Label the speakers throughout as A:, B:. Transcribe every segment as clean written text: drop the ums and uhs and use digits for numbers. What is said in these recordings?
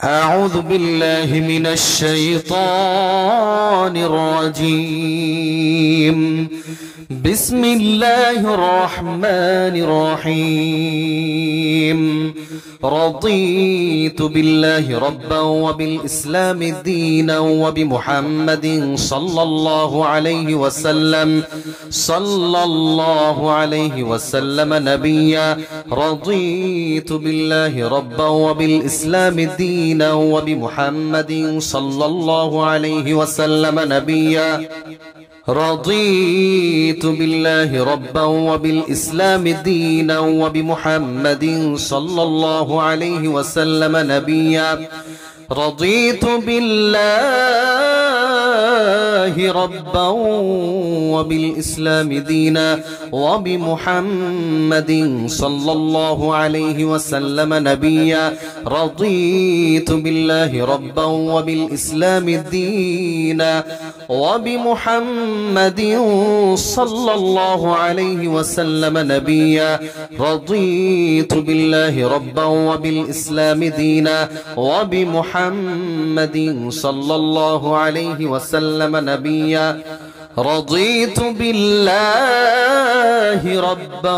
A: أعوذ بالله من الشيطان الرجيم. بسم الله الرحمن الرحيم. رضيت بالله ربا وبالإسلام دينا وبمحمد صلى الله عليه وسلم نبيا. رضيت بالله ربا وبالإسلام دينا وبمحمد صلى الله عليه وسلم نبيا. رضيت بالله ربا وبالإسلام دينا وبمحمد صلى الله عليه وسلم نبيا. رضيت بالله ربا وبالإسلام دينا وبمحمد صلى الله عليه وسلم نبيا. رضيت بالله ربا وبالإسلام دينا وبمحمد صلى الله عليه وسلم نبيا. رضيت بالله ربا وبالإسلام دينا وبمحمد صلى الله عليه وسلم نبيا. رضيت بالله ربا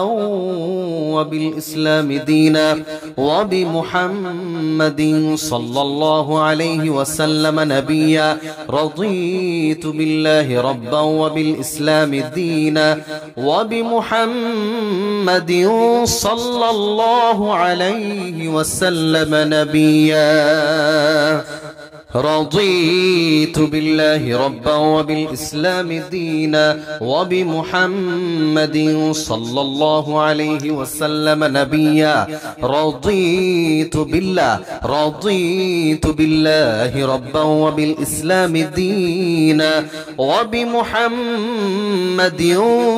A: وبالإسلام دينا وبمحمد صلى الله عليه وسلم نبيا. رضيت بالله ربا وبالإسلام دينا وبمحمد صلى الله عليه وسلم نبيا. رضيت بالله ربا وبالإسلام دينا وبمحمد صلى الله عليه وسلم نبيا. رضيت بالله ربا وبالإسلام دينا وبمحمد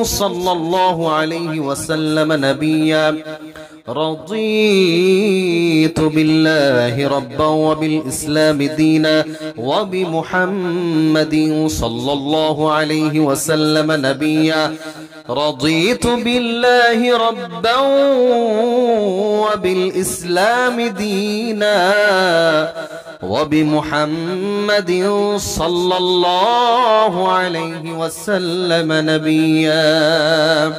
A: صلى الله عليه وسلم نبيا. رضيت بالله ربا وبالإسلام دينا وبمحمد صلى الله عليه وسلم نبيا. رضيت بالله ربا وبالإسلام دينا وبمحمد صلى الله عليه وسلم نبيا.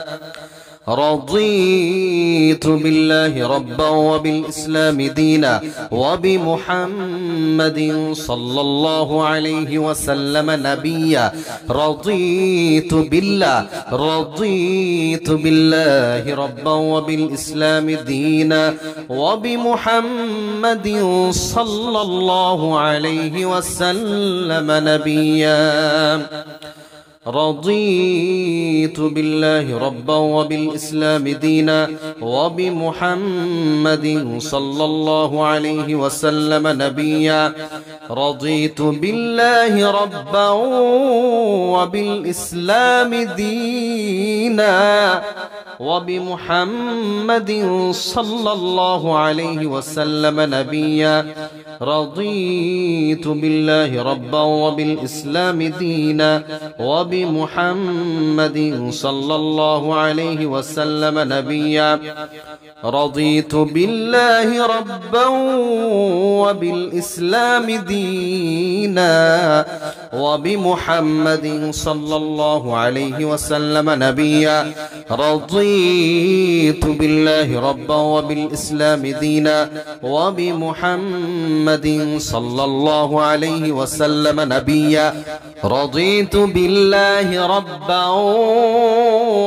A: رضيت بالله ربا وبالإسلام دينا وبمحمد صلى الله عليه وسلم نبيا. رضيت بالله ربا وبالإسلام دينا وبمحمد صلى الله عليه وسلم نبيا. رضيت بالله ربا وبالإسلام دينا وبمحمد صلى الله عليه وسلم نبيا. رضيت بالله ربا وبالإسلام دينا وبمحمد صلى الله عليه وسلم نبيا. رضيت بالله ربا وبالإسلام دينا وبمحمد صلى الله عليه وسلم نبيا. رضيت بالله ربا وبالإسلام دينا وبمحمد صلى الله عليه وسلم نبيا. رضيت بالله ربا وبالإسلام دينا وبمحمد صلى الله عليه وسلم نبيا. رضيت بالله ربا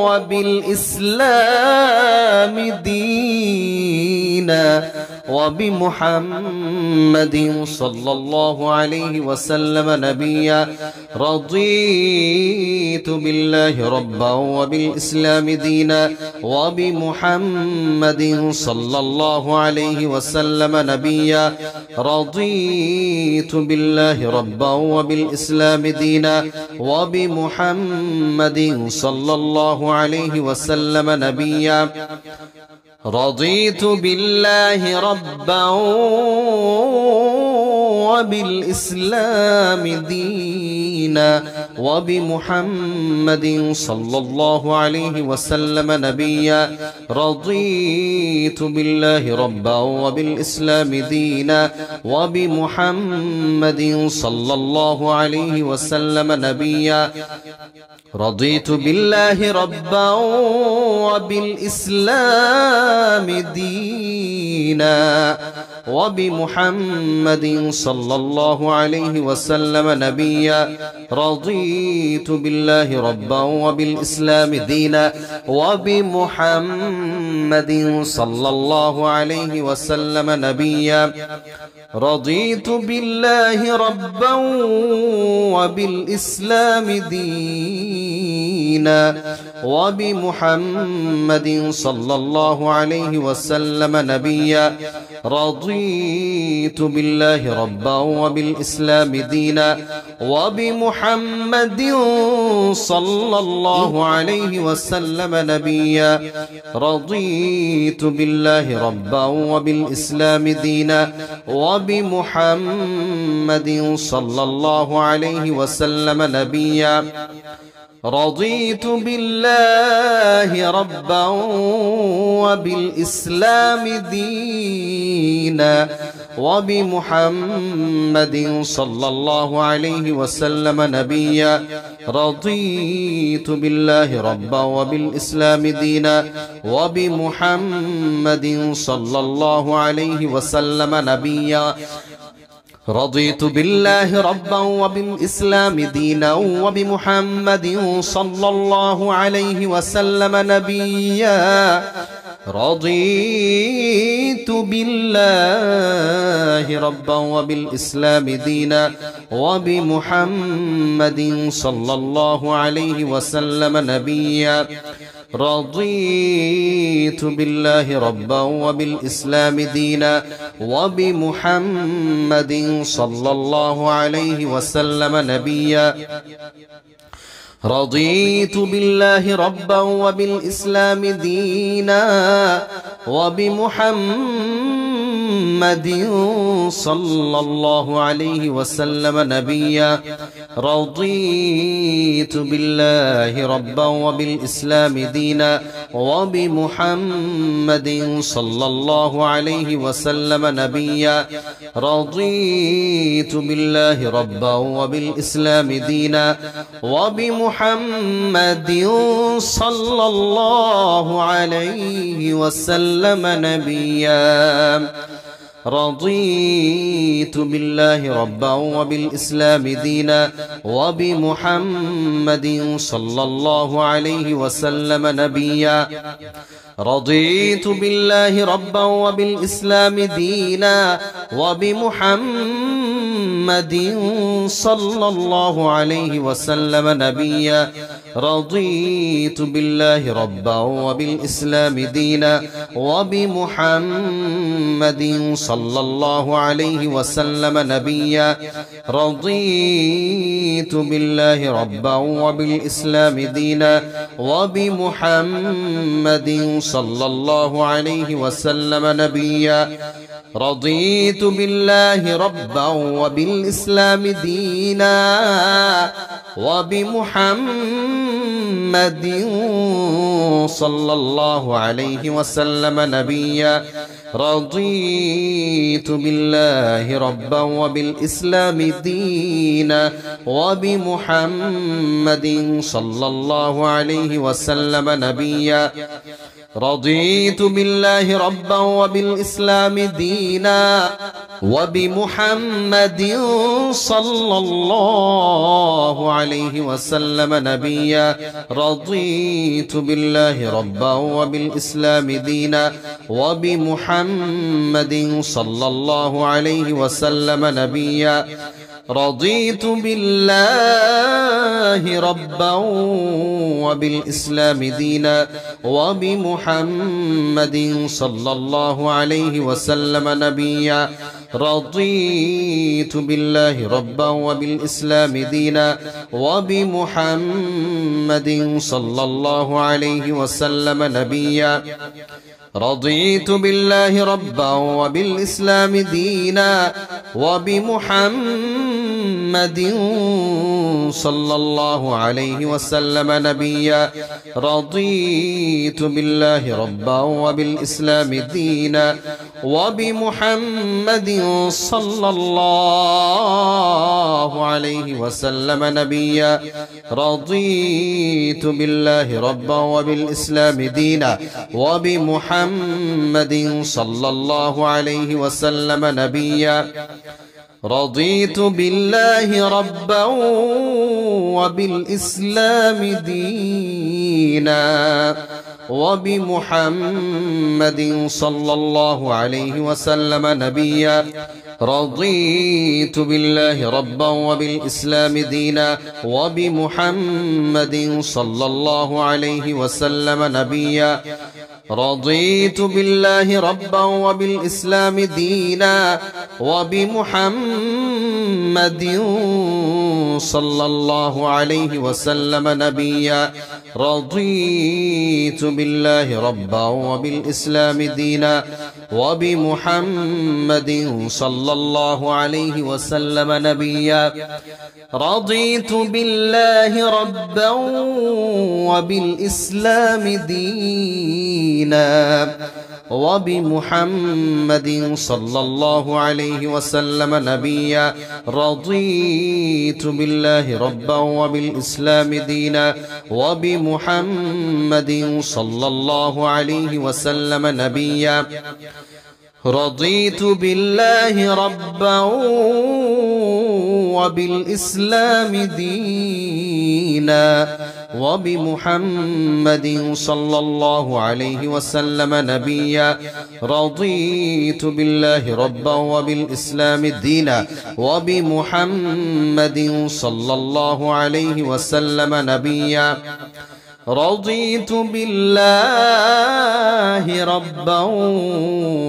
A: وبالإسلام دينا وبمحمد صلى الله عليه وسلم نبيا. رضيت بالله ربا وبالإسلام دينا وبمحمد صلى الله عليه وسلم نبيا. رضيت بالله ربا وبالإسلام دينا وبمحمد صلى الله عليه وسلم نبيا. رضيت بالله ربا وبالإسلام دينا وبمحمد صلى الله عليه وسلم نبيا رضيت بالله ربا وبالإسلام دينا وبمحمد صلى الله عليه وسلم نبيا رضيت بالله ربا وبالإسلام دينا وبمحمد صلى الله عليه وسلم نبيا رضيت بالله ربا وبالإسلام دينا وبمحمد صلى الله عليه وسلم نبيا رضيت بالله ربا وبالإسلام دينا وبمحمد صلى الله عليه وسلم نبيا رضيت بالله ربا وبالإسلام دينا وبمحمد صلى الله عليه وسلم نبيا رضيت بالله ربا وبالإسلام دينا وبمحمد صلى الله عليه وسلم نبيا رضيت بالله ربا وبالإسلام دينا وبمحمد صلى الله عليه وسلم نبيا رضيت بالله ربا وبالإسلام دينا وبمحمد صلى الله عليه وسلم نبيا رضيت بالله ربا وبالإسلام دينا وبمحمد صلى الله عليه وسلم نبيا رضيت بالله ربا وبالإسلام دينا وبمحمد صلى الله عليه وسلم نبيا رضيت بالله ربا وبالإسلام دينا وبمحمد صلى الله عليه وسلم نبيا رضيت بالله ربا وبالإسلام دينا وبمحمد صلى الله عليه وسلم نبيا رضيت بالله ربا وبالإسلام دينا وبمحمد صلى الله عليه وسلم نبيا رضيت بالله ربا وبالإسلام دينا وبمحمد صلى الله عليه وسلم نبيا رضيت بالله ربا وبالإسلام دينا وبمحمد صلى الله عليه وسلم نبيا رضيت بالله ربا وبالإسلام دينا وبمحمد صلى الله عليه وسلم نبيا رضيت بالله ربا وبالإسلام دينا وبمحمد صلى الله عليه وسلم نبيا رضيت بالله ربا وبالإسلام دينا وبمحمد صلى الله عليه وسلم نبيا رضيت بالله ربا وبالإسلام دينا وبمحمد صلى الله عليه وسلم نبيا رضيت بالله ربا وبالإسلام دينا وبمحمد صلى الله عليه وسلم نبيا رضيت بالله ربا وبالإسلام دينا وبمحمد صلى الله عليه وسلم نبيا رضيت بالله ربا وبالإسلام دينا وبمحمد صلى الله عليه وسلم نبيا رضيت بالله ربا وبالإسلام دينا وبمحمد صلى الله عليه وسلم نبيا رضيت بالله ربا وبالإسلام دينا وبمحمد صلى الله عليه وسلم نبيا رضيت بالله ربا وبالإسلام دينا وبمحمد صلى الله عليه وسلم نبيا رضيت بالله ربا وبالإسلام دينا وبمحمد صلى الله عليه وسلم نبيا رضيت بالله ربا وبالإسلام دينا وبمحمد صلى الله عليه وسلم نبيا رضيت بالله ربا وبالإسلام دينا وبمحمد صلى الله عليه وسلم نبيا رضيت بالله ربا وبالإسلام دينا وبمحمد صلى الله عليه وسلم نبيا رضيت بالله ربا وبالإسلام دينا وبمحمد صلى الله عليه وسلم نبيا رضيت بالله ربا وبالإسلام دينا وبمحمد صلى الله عليه وسلم نبيا رضيت بالله ربا وبالإسلام دينا وبمحمد صلى الله عليه وسلم نبيا رضيت بالله ربا وبالإسلام دينا وبمحمد صلى الله عليه وسلم نبيا رضيت بالله ربا وبالإسلام دينا وبمحمد صلى الله عليه وسلم نبيا رضيت بالله ربا وبالإسلام دينا وبمحمد صلى الله عليه وسلم نبيا رضيت بالله ربا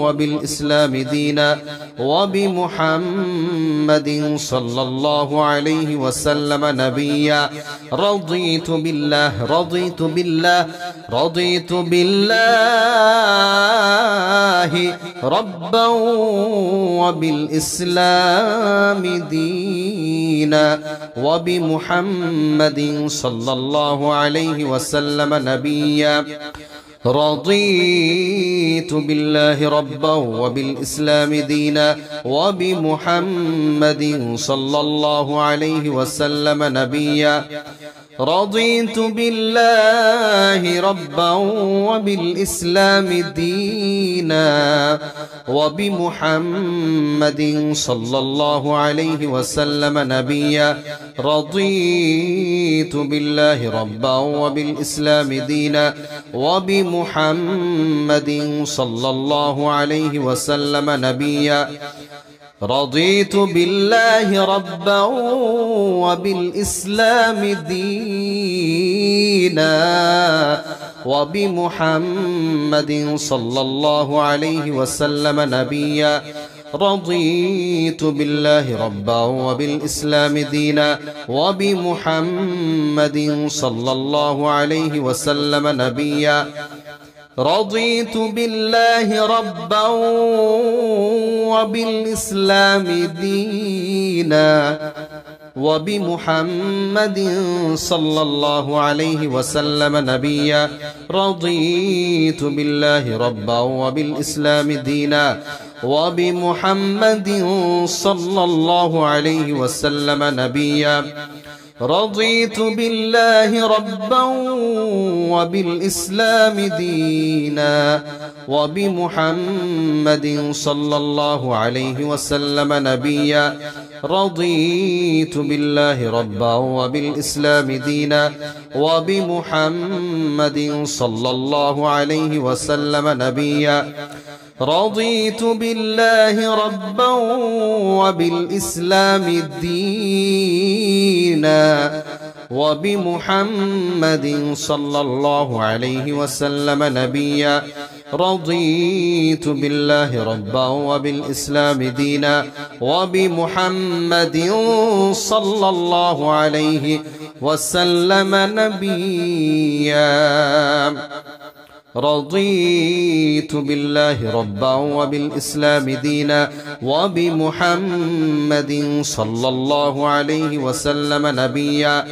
A: وبالإسلام دينا وبمحمد صلى الله عليه وسلم نبيا رضيت بالله ربا وبالإسلام دينا وبمحمد صلى الله عليه وسلم نبيا رضيت بالله ربا وبالإسلام دينا وبمحمد صلى الله عليه وسلم نبيا رضيت بالله ربا وبالإسلام دينا وبمحمد صلى الله عليه وسلم نبيا رضيت بالله ربا وبالإسلام دينا وبمحمد صلى الله عليه وسلم نبيا رضيت بالله ربا وبالإسلام دينا وبمحمد صلى الله عليه وسلم نبيا رضيت بالله ربا وبالإسلام دينا وبمحمد صلى الله عليه وسلم نبيا رضيت بالله ربا وبالإسلام دينا وبمحمد صلى الله عليه وسلم نبيا رضيت بالله ربا وبالإسلام دينا وبمحمد صلى الله عليه وسلم نبيا رضيت بالله ربا وبالإسلام دينا وبمحمد صلى الله عليه وسلم نبيا رضيت بالله ربا وبالإسلام دينا وبمحمد صلى الله عليه وسلم نبيا رضيت بالله ربا وبالإسلام دينا وبمحمد صلى الله عليه وسلم نبيا رضيت بالله ربا وبالإسلام دينا وبمحمد صلى الله عليه وسلم نبيا رضيت بالله ربا وبالإسلام دينا وبمحمد صلى الله عليه وسلم نبيا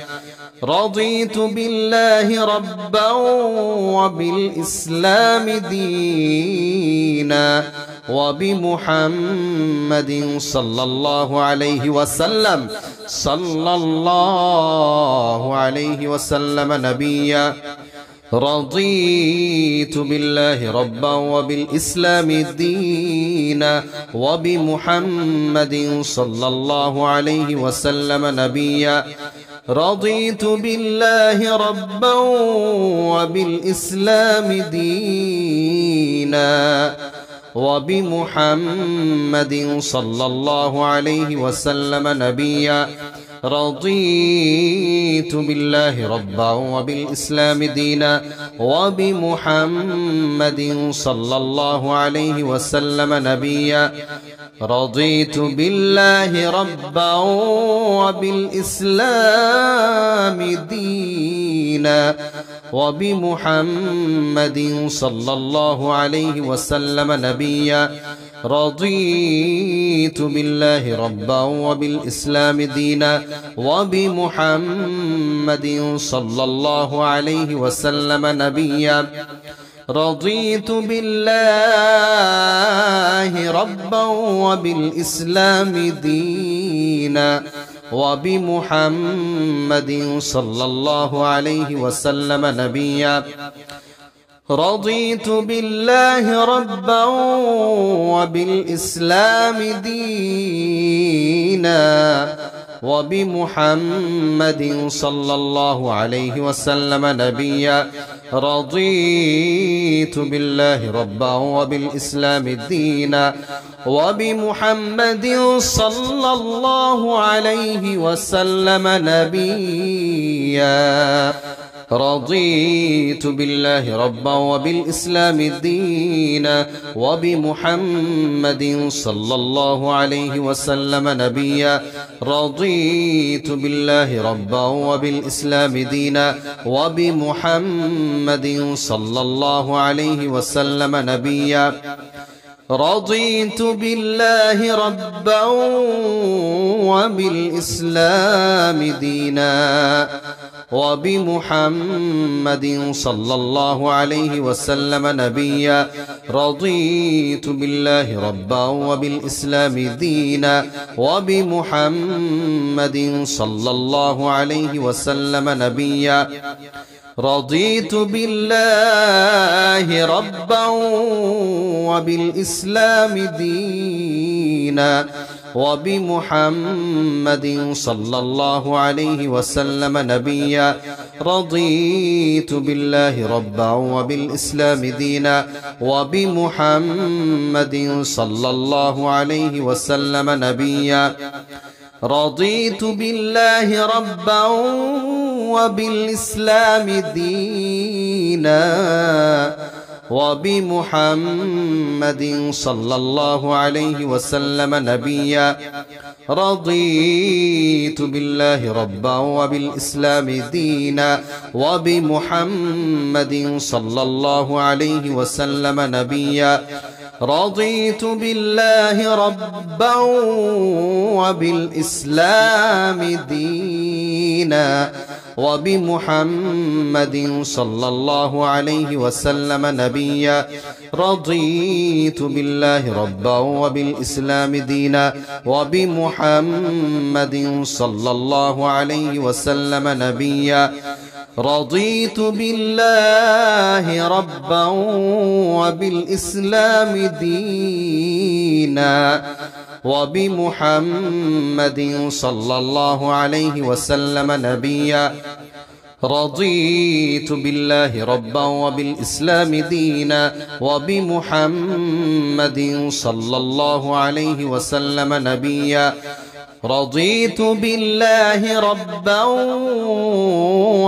A: رضيت بالله ربا وبالإسلام دينا وبمحمد صلى الله عليه وسلم نبيا رضيت بالله ربا وبالإسلام دينا وبمحمد صلى الله عليه وسلم نبيا رضيت بالله ربا وبالإسلام دينا وبمحمد صلى الله عليه وسلم نبيا رضيت بالله ربا وبالإسلام دينا وبمحمد صلى الله عليه وسلم نبيا رضيت بالله ربا وبالإسلام دينا وبمحمد صلى الله عليه وسلم نبيا رضيت بالله ربا وبالإسلام دينا وبمحمد صلى الله عليه وسلم نبيا رضيت بالله ربا وبالإسلام دينا وبمحمد صلى الله عليه وسلم نبيا رضيت بالله ربا وبالإسلام دينا وبمحمد صلى الله عليه وسلم نبيا رضيت بالله ربا وبالإسلام دينا وبمحمد صلى الله عليه وسلم نبيا رضيت بالله ربا وبالإسلام دينا وبمحمد صلى الله عليه وسلم نبيا رضيت بالله ربا وبالإسلام دينا وبمحمد صلى الله عليه وسلم نبيا رضيت بالله ربا وبالإسلام دينا وبمحمد صلى الله عليه وسلم نبيا رضيت بالله ربا وبالإسلام دينا وبمحمد صلى الله عليه وسلم نبيا رضيت بالله ربا وبالإسلام دينا وبمحمد صلى الله عليه وسلم نبيا رضيت بالله ربا وبالإسلام دينا وبمحمد صلى الله عليه وسلم نبيا رضيت بالله ربا وبالإسلام دينا وبمحمد صلى الله عليه وسلم نبيا رضيت بالله ربا وبالإسلام دينا وبمحمد صلى الله عليه وسلم نبيا رضيت بالله ربا وبالإسلام دينا وبمحمد صلى الله عليه وسلم نبيا رضيت بالله ربا وبالإسلام دينا وبمحمد صلى الله عليه وسلم نبيا رضيت بالله ربا وبالإسلام دينا وبمحمد صلى الله عليه وسلم نبيا رضيت بالله ربا وبالإسلام دينا وبمحمد صلى الله عليه وسلم نبيا رضيت بالله ربا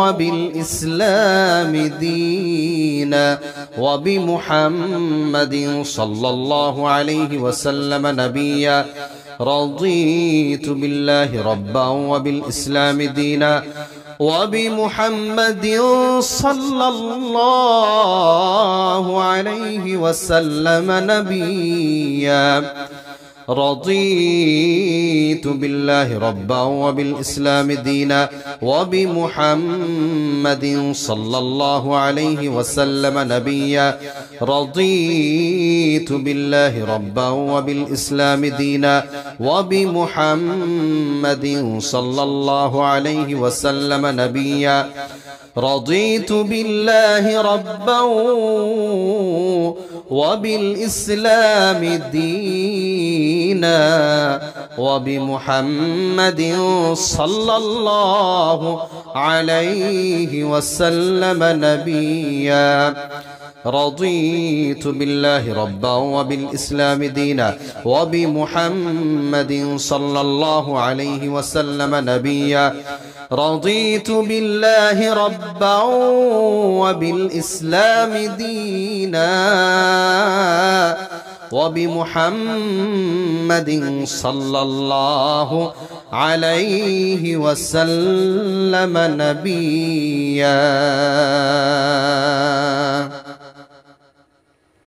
A: وبالإسلام دينا وبمحمد صلى الله عليه وسلم نبيا رضيت بالله ربا وبالإسلام دينا وبمحمد صلى الله عليه وسلم نبيا رضيت بالله ربا وبالإسلام دينا وبمحمد صلى الله عليه وسلم نبيا رضيت بالله ربا وبالإسلام دينا وبمحمد صلى الله عليه وسلم نبيا رضيت بالله ربا وبالإسلام دينا وبمحمد صلى الله عليه وسلم نبيا رضيت بالله ربا وبالإسلام دينا وبمحمد صلى الله عليه وسلم نبيا رضيت بالله ربا وبالإسلام دينا وبمحمد صلى الله عليه وسلم نبيا